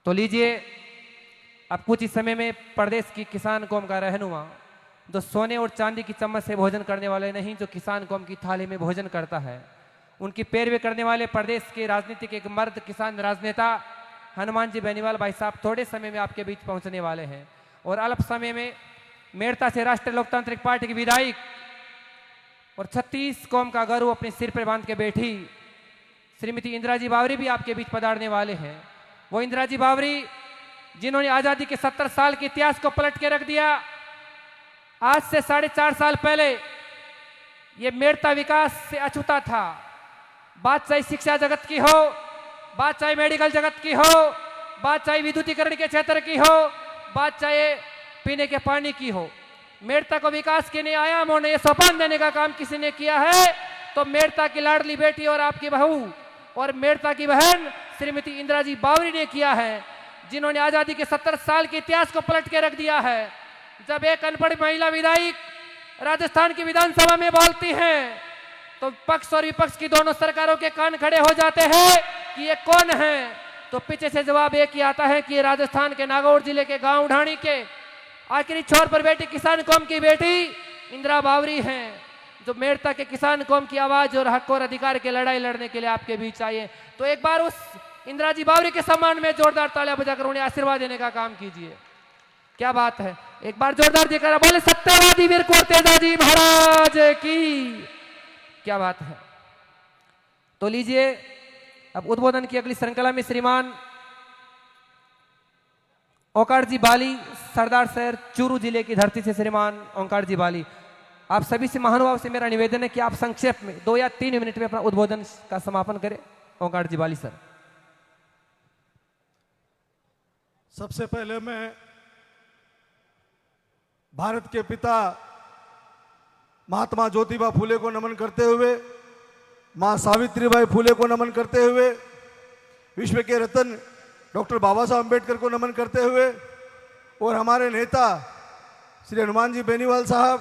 तो लीजिए अब कुछ इस समय में प्रदेश की किसान कौम का रहनुमा, जो सोने और चांदी की चम्मच से भोजन करने वाले नहीं, जो किसान कौम की थाली में भोजन करता है, उनकी पैरवी करने वाले प्रदेश के राजनीतिक एक मर्द किसान राजनेता हनुमान जी बेनीवाल भाई साहब थोड़े समय में आपके बीच पहुंचने वाले हैं। और अल्प समय में मेड़ता से राष्ट्रीय लोकतांत्रिक पार्टी की विधायक और 36 कौम का गर्व अपने सिर पर बांध के बैठी श्रीमती इंदिरा जी बावरी भी आपके बीच पधारने वाले हैं। वो इंदिरा जी बावरी जिन्होंने आजादी के 70 साल के इतिहास को पलट के रख दिया। आज से 4.5 साल पहले ये मेड़ता विकास से अछूता था। बात चाहे शिक्षा जगत की हो, बात चाहे मेडिकल जगत की हो, बात चाहे विद्युतीकरण के क्षेत्र की हो, बात चाहे पीने के पानी की हो, मेड़ता को विकास के नए आयामों ने सोपान देने का काम किसी ने किया है तो मेड़ता की लाडली बेटी और आपकी बहू और मेड़ता की बहन श्रीमती इंदिरा जी बावरी ने किया है, जिन्होंने आजादी के 70 साल के इतिहास को पलट के रख दिया है। जब एक अनपढ़ महिला विधायक राजस्थान की विधानसभा में बोलती हैं तो पक्ष और विपक्ष की दोनों सरकारों के कान खड़े हो जाते हैं कि ये कौन है। तो पीछे से जवाब एक ही आता है कि ये राजस्थान के नागौर जिले के गांव ढाणी के आखिरी छोर पर बैठी किसान कौम की बेटी इंदिरा बावरी हैं, जो मेड़ता के किसान कौम की आवाज और हक और अधिकार की लड़ाई लड़ने के लिए आपके बीच आई है। तो एक बार उस इंदिरा जी बावरी के सम्मान में जोरदार तालियां बजाकर उन्हें आशीर्वाद देने का काम कीजिए। क्या बात है, एक बार जोरदार जयकारा बोले सत्यवादी वीर कुंवर तेजाजी महाराज की। क्या बात है। तो लीजिए अब उद्बोधन की अगली श्रृंखला में श्रीमान ओंकार जी बाली सरदार शहर चूरू जिले की धरती से श्रीमान ओंकार जी बाली, आप सभी से महानुभाव से मेरा निवेदन है कि आप संक्षेप में 2 या 3 मिनट में अपना उद्बोधन का समापन करें। ओंकार जी बाली सर। सबसे पहले मैं भारत के पिता महात्मा ज्योतिबा फूले को नमन करते हुए, मां सावित्रीबाई फूले को नमन करते हुए, विश्व के रत्न डॉक्टर बाबा साहब अम्बेडकर को नमन करते हुए और हमारे नेता श्री हनुमान जी बेनीवाल साहब,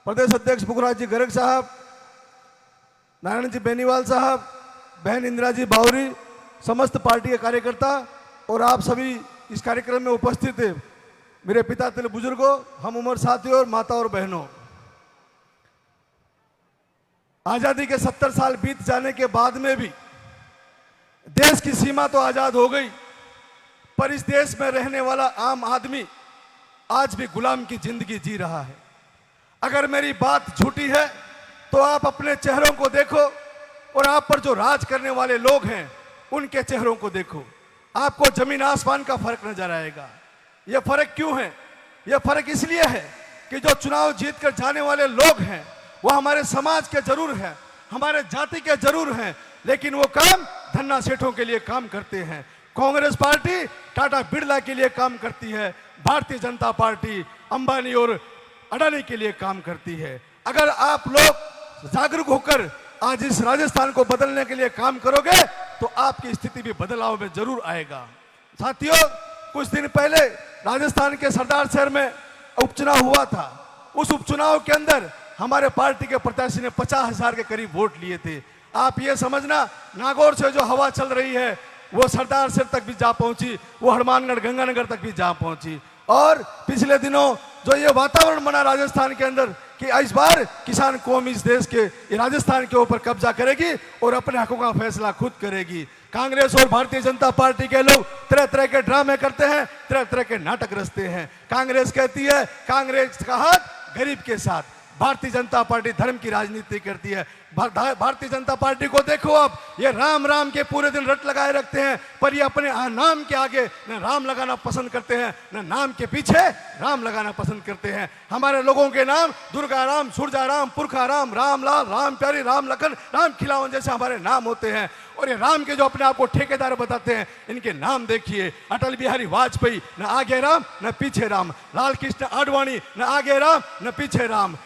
प्रदेश अध्यक्ष पुखराज जी गर्ग साहब, नारायण जी बेनीवाल साहब, बहन इंदिरा जी बावरी, समस्त पार्टी के कार्यकर्ता और आप सभी इस कार्यक्रम में उपस्थित है, मेरे पिता तिल बुजुर्गों, हम उम्र साथियों और माता और बहनों। आजादी के 70 साल बीत जाने के बाद में भी देश की सीमा तो आजाद हो गई, पर इस देश में रहने वाला आम आदमी आज भी गुलाम की जिंदगी जी रहा है। अगर मेरी बात झूठी है तो आप अपने चेहरों को देखो और आप पर जो राज करने वाले लोग हैं उनके चेहरों को देखो, आपको जमीन आसमान का फर्क नजर आएगा। यह फर्क क्यों है? यह फर्क इसलिए है कि जो चुनाव जीत कर जाने वाले लोग हैं वो हमारे समाज के जरूर हैं, हमारे जाति के जरूर हैं, लेकिन वो काम धन्ना सेठों के लिए काम करते हैं। कांग्रेस पार्टी टाटा बिरला के लिए काम करती है, भारतीय जनता पार्टी अंबानी और अडानी के लिए काम करती है। अगर आप लोग जागरूक होकर आज इस राजस्थान को बदलने के लिए काम करोगे तो आपकी स्थिति भी बदलाव में जरूर आएगा। साथियों, कुछ दिन पहले राजस्थान के सरदार शहर में उपचुनाव हुआ था। उस उपचुनाव के अंदर हमारे पार्टी के प्रत्याशी ने 50,000 के करीब वोट लिए थे। आप ये समझना, नागौर से जो हवा चल रही है वो सरदार शहर तक भी जा पहुंची, वो हनुमानगढ़ गंगानगर तक भी जा पहुंची। और पिछले दिनों जो ये वातावरण बना राजस्थान के अंदर कि इस बार किसान कौम इस देश के राजस्थान के ऊपर कब्जा करेगी और अपने हकों का फैसला खुद करेगी। कांग्रेस और भारतीय जनता पार्टी के लोग तरह तरह के ड्रामे करते हैं, तरह तरह के नाटक रचते हैं। कांग्रेस कहती है कांग्रेस का हाथ गरीब के साथ, भारतीय जनता पार्टी धर्म की राजनीति करती है। भारतीय जनता पार्टी को देखो, आप ये राम राम के पूरे दिन रट लगाए रखते हैं, पर ये अपने नाम के आगे न राम लगाना पसंद करते हैं, न नाम के पीछे राम लगाना पसंद करते हैं। हमारे लोगों के नाम दुर्गा राम, सूरजा राम, पुरखा राम, रामलाल, राम प्यारी, राम लखन, राम खिलावन जैसे हमारे नाम होते हैं। और ये राम के जो अपने आप को ठेकेदार बताते हैं, इनके नाम देखिए, अटल बिहारी वाजपेयी, न आगे राम न पीछे राम, लाल कृष्ण आडवाणी, न आगे राम न पीछे राम,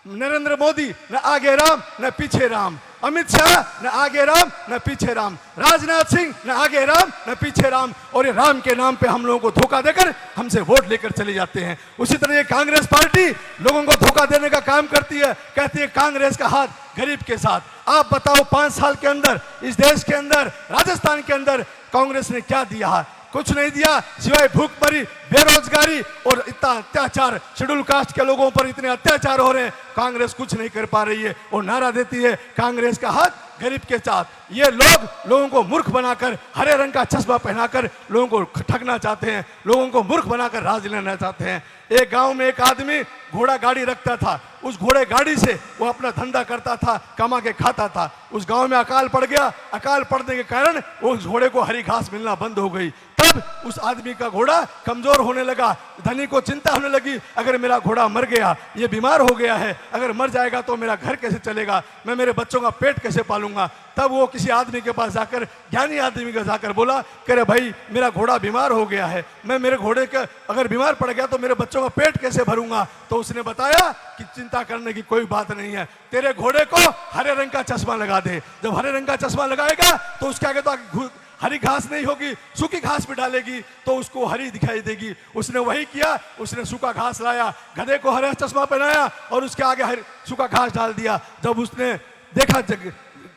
नरेंद्र मोदी न आगे राम न पीछे राम, अमित शाह न आगे राम न पीछे राम, राजनाथ सिंह न आगे राम न पीछे राम। और ये राम के नाम पे हम लोगों को धोखा देकर हमसे वोट लेकर चले जाते हैं। उसी तरह ये कांग्रेस पार्टी लोगों को धोखा देने का काम करती है, कहती है कांग्रेस का हाथ गरीब के साथ। आप बताओ 5 साल के अंदर इस देश के अंदर, राजस्थान के अंदर कांग्रेस ने क्या दिया है? कुछ नहीं दिया, सिवाय भूखमरी, बेरोजगारी और इतना अत्याचार। शेड्यूल कास्ट के लोगों पर इतने अत्याचार हो रहे हैं, कांग्रेस कुछ नहीं कर पा रही है और नारा देती है कांग्रेस का हाथ गरीब के साथ। ये लोगों को मूर्ख बनाकर, हरे रंग का चश्मा पहनाकर लोगों को ठगना चाहते हैं, लोगों को मूर्ख बनाकर राज लेना चाहते हैं। एक गांव में एक आदमी घोड़ा गाड़ी रखता था, उस घोड़े गाड़ी से वो अपना धंधा करता था, कमा के खाता था। उस गांव में अकाल पड़ गया, अकाल पड़ने के कारण उस घोड़े को हरी घास मिलना बंद हो गई। तब उस आदमी का घोड़ा कमजोर होने लगा, धनी को चिंता होने लगी, अगर मेरा घोड़ा मर गया, ये बीमार हो गया है, अगर मर जाएगा तो मेरा घर कैसे चलेगा, मैं मेरे बच्चों का पेट कैसे पालूंगा। तब वो किसी आदमी के पास जाकर, ज्ञानी आदमी के जाकर बोला, कह रहे भाई मेरा घोड़ा बीमार हो गया है, मैं मेरे घोड़े का अगर बीमार पड़ गया तो मेरे बच्चों का पेट कैसे भरूंगा। तो उसने बताया कि चिंता करने की कोई बात नहीं है, तेरे घोड़े को हरे रंग का चश्मा लगा दे। जब हरे रंग का चश्मा लगाएगा तो उसके आगे तो हरी घास नहीं होगी, सूखी घास भी डालेगी तो उसको हरी दिखाई देगी। उसने वही किया, उसने सूखा घास लाया, गधे को हरा चश्मा पहनाया और उसके आगे सूखा घास डाल दिया। जब उसने देखा,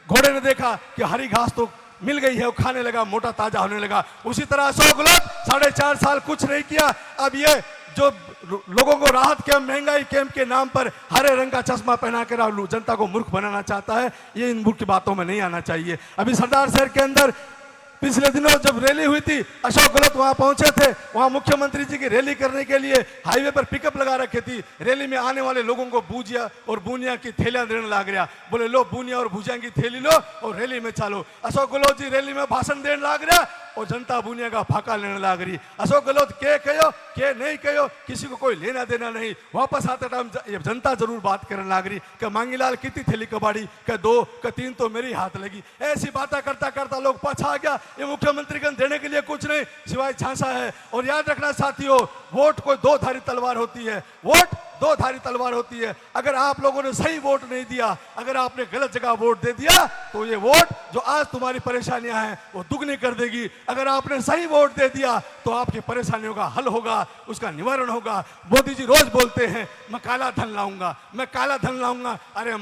घोड़े ने देखा कि हरी घास तो मिल गई है, वो खाने लगा, मोटा ताजा होने लगा। उसी तरह अशोक गहलोत 4.5 साल कुछ नहीं किया। अब ये जो लोगों को राहत कैंप, महंगाई कैंप के नाम पर हरे रंग का चश्मा पहना कर जनता को मूर्ख बनाना चाहता है, ये इन मूर्ख की बातों में नहीं आना चाहिए। अभी सरदार शहर के अंदर पिछले दिनों जब रैली हुई थी, अशोक गहलोत वहां पहुंचे थे, वहां मुख्यमंत्री जी की रैली करने के लिए हाईवे पर पिकअप लगा रखी थी। रैली में आने वाले लोगों को भुजिया और बुनिया की थैलियां देने लग रहा, बोले लो बुनिया और भुजिया की थैली लो और रैली में चलो। अशोक गहलोत जी रैली में भाषण देने लग रहा और जनता बुनिया का फाका लेने लग रही। अशोक गहलोत के कहो के नहीं कहो, किसी को कोई लेना देना नहीं। वापस आते टाइम जनता जरूर बात करने लग रही कि मांगीलाल कितनी थैली कबाड़ी, के 2 के 3 तो मेरी हाथ लगी। ऐसी बातें करता करता लोग पछा गया, ये मुख्यमंत्री को देने के लिए कुछ नहीं सिवाय झांसा है। और याद रखना साथियों, वोट कोई 2 धारी तलवार होती है, वोट 2 धारी तलवार होती है। अगर आप लोगों ने सही वोट नहीं दिया, अगर आपने गलत जगह वोट दे दिया तो ये वोट जो आज तुम्हारी परेशानियां हैं वो दुगनी कर देगी। अगर आपने सही वोट दे दिया तो आपकी परेशानियों का हल होगा, उसका निवारण होगा। मोदी जी रोज बोलते हैं मैं काला धन लाऊंगा, मैं काला धन लाऊंगा। अरे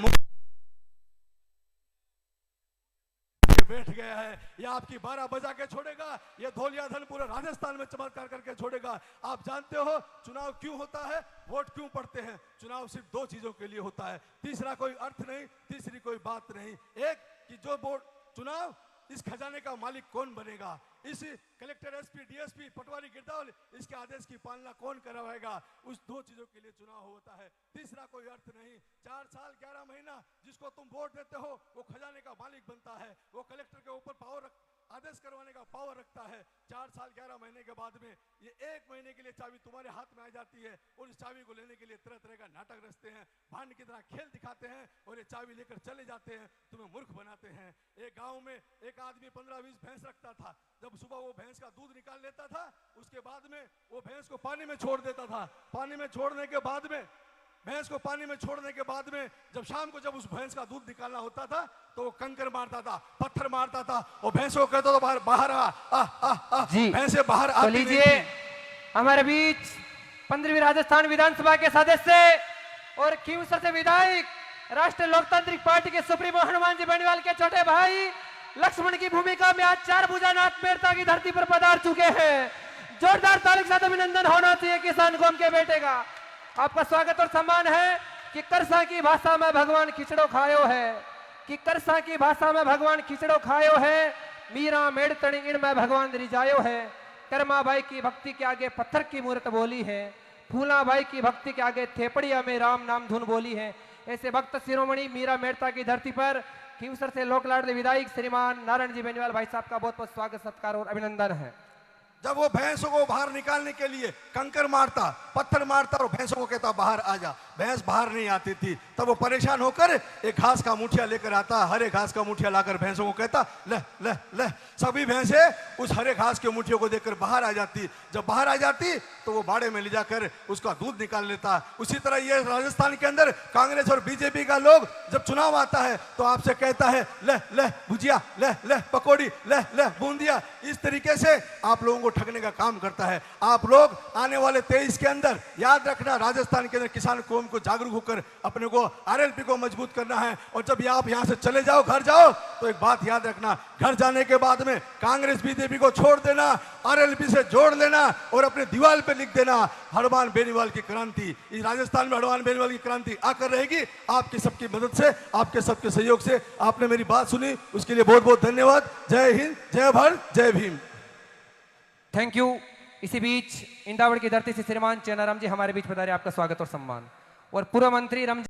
बैठ गया है, ये आपकी 12 बजा के छोड़ेगा, ये धौलिया धन पूरे राजस्थान में चमत्कार करके छोड़ेगा। आप जानते हो चुनाव क्यों होता है, वोट क्यों पड़ते हैं? चुनाव सिर्फ 2 चीजों के लिए होता है, तीसरा कोई अर्थ नहीं, तीसरी कोई बात नहीं। एक कि जो वोट चुनाव, इस खजाने का मालिक कौन बनेगा, इस कलेक्टर, एसपी, डीएसपी, पटवारी, गिरदावरी, इसके आदेश की पालना कौन करवाएगा, उस 2 चीजों के लिए चुनाव होता है, तीसरा कोई अर्थ नहीं। 4 साल 11 महीना जिसको तुम वोट देते हो वो खजाने का मालिक बनता है, वो कलेक्टर के ऊपर पावर आदेश करवाने का पावर रखता है। 4 साल 11 महीने के बाद में ये 1 महीने के लिए चाबी तुम्हारे हाथ में आ जाती है और इस चाबी को लेने के लिए तरह तरह का नाटक रचते हैं, भांड की तरह खेल दिखाते हैं और ये चाबी लेकर चले जाते हैं, तुम्हें मूर्ख बनाते हैं। एक गांव में एक आदमी 15-20 भैंस रखता था। जब सुबह वो भैंस का दूध निकाल लेता था, उसके बाद में वो भैंस को पानी में छोड़ देता था। पानी में छोड़ने के बाद में भैंस को पानी में छोड़ने के बाद में जब शाम को जब उस भैंस का दूध निकालना होता था तो वो कंकर मारता था, पत्थर मारता था और भैंस को कहता था बाहर बाहर आ। जी भैंसे बाहर तो आती नहीं लीजिए थी। हमारे बीच 15वीं राजस्थान विधानसभा के सदस्य और खींवसर से विधायक राष्ट्रीय लोकतांत्रिक पार्टी के सुप्रीमो हनुमान जी बेनीवाल के छोटे भाई लक्ष्मण की भूमिका में आज 4 भुजानाथ मेड़ता की धरती पर पधार चुके हैं। जोरदार ताली के साथ अभिनंदन होना चाहिए किसान कौम के बेटे का। आपका स्वागत और सम्मान है कि करसा की भाषा में भगवान खिचड़ो खायो है, कि करसा की भाषा में भगवान खिचड़ो खायो है, मीरा मेड़तणी इण में भगवान रिजायो है। कर्मा बाई की भक्ति के आगे पत्थर की मूर्त बोली है, फूला बाई की भक्ति के आगे थेपड़िया में राम नाम धुन बोली है। ऐसे भक्त शिरोमणि मीरा मेड़ता की धरती पर खींवसर से लोक लाडले विधायक श्रीमान नारायण जी बेनीवाल भाई साहब का बहुत बहुत स्वागत सत्कार और अभिनंदन है। जब वो भैंसों को बाहर निकालने के लिए कंकर मारता, पत्थर मारता और भैंसों को कहता बाहर आ जा, भैंस बाहर नहीं आती थी। तब वो परेशान होकर एक घास का मुठिया लेकर आता, हरे घास का मुठिया लाकर भैंसों को कहता ले ले ले। सभी भैंसे उस हरे घास के मुठियों को देखकर बाहर आ जाती। जब बाहर आ जाती तो वो बाड़े में ले जाकर उसका दूध निकाल लेता। उसी तरह ये राजस्थान के अंदर कांग्रेस और बीजेपी का लोग जब चुनाव आता है तो आपसे कहता है ले ले भुजिया, ले ले पकौड़ी, ले ले बूंदिया। इस तरीके से आप लोगों को ठगने का काम करता है। आप लोग आने वाले 23 के अंदर याद रखना, राजस्थान के अंदर किसान कौम को जागरूक होकर अपने को आरएलपी को मजबूत करना है। और जब आप यहां से चले जाओ, घर जाओ, तो एक बात याद रखना, घर जाने के बाद में कांग्रेस बीजेपी को छोड़ देना, आरएलपी से जोड़ लेना और अपने दीवार पे लिख देना हनुमान बेनीवाल की क्रांति। इस राजस्थान में हनुमान बेनीवाल की क्रांति आकर रहेगी। आपकी सबकी मदद से, आपके सबके सहयोग से आपने मेरी बात सुनी, उसके लिए बहुत बहुत धन्यवाद। जय हिंद, जय भारत, जय भीम। Thank you. इसी बीच इंदावड़ की धरती से श्रीमान चेनाराम जी हमारे बीच पधारे, आपका स्वागत और सम्मान। और पूर्व मंत्री रमजान